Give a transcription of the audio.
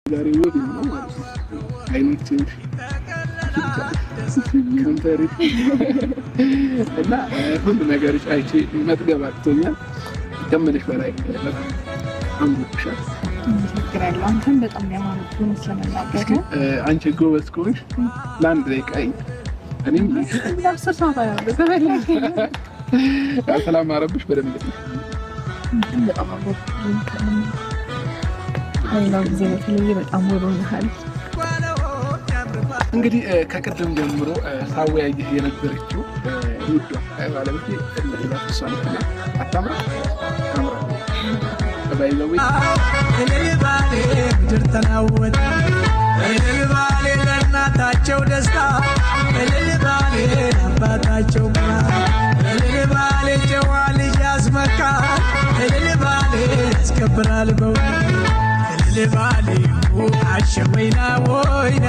ዛሬ ውብ ነው ማለት ነው። አይኖችሽ ከንፈሪ እና ሁሉ ነገርሽ አይቼ መጥገብ አቅቶኛል። ከምልሽ በላይ አምሮብሻል። አንተም በጣም ያማረብህ ስለመናገር አንቺ ጎበዝ ከሆንሽ ለአንድ ደቂቃ እኔም ሰላም አረብሽ በደንብ በጣም አምሮብህ ሌላው ጊዜ በተለየ በጣም ወሮኛል። እንግዲህ ከቅድም ጀምሮ ሳወያይህ የነበረችው ውዷ ባለቤቴ ለተሷነትና አታምራ ታምራ ባይዘው እልልባሌ ምድር ተናወጠ እልልባሌ ለእናታቸው ደስታ እልልባሌ ለአባታቸው ኩራት እልልባሌ ጨዋ ልጅ ያስመካል እልልባሌ ያስከብራል በእውነት እልልባሌ አሸወይና ወይና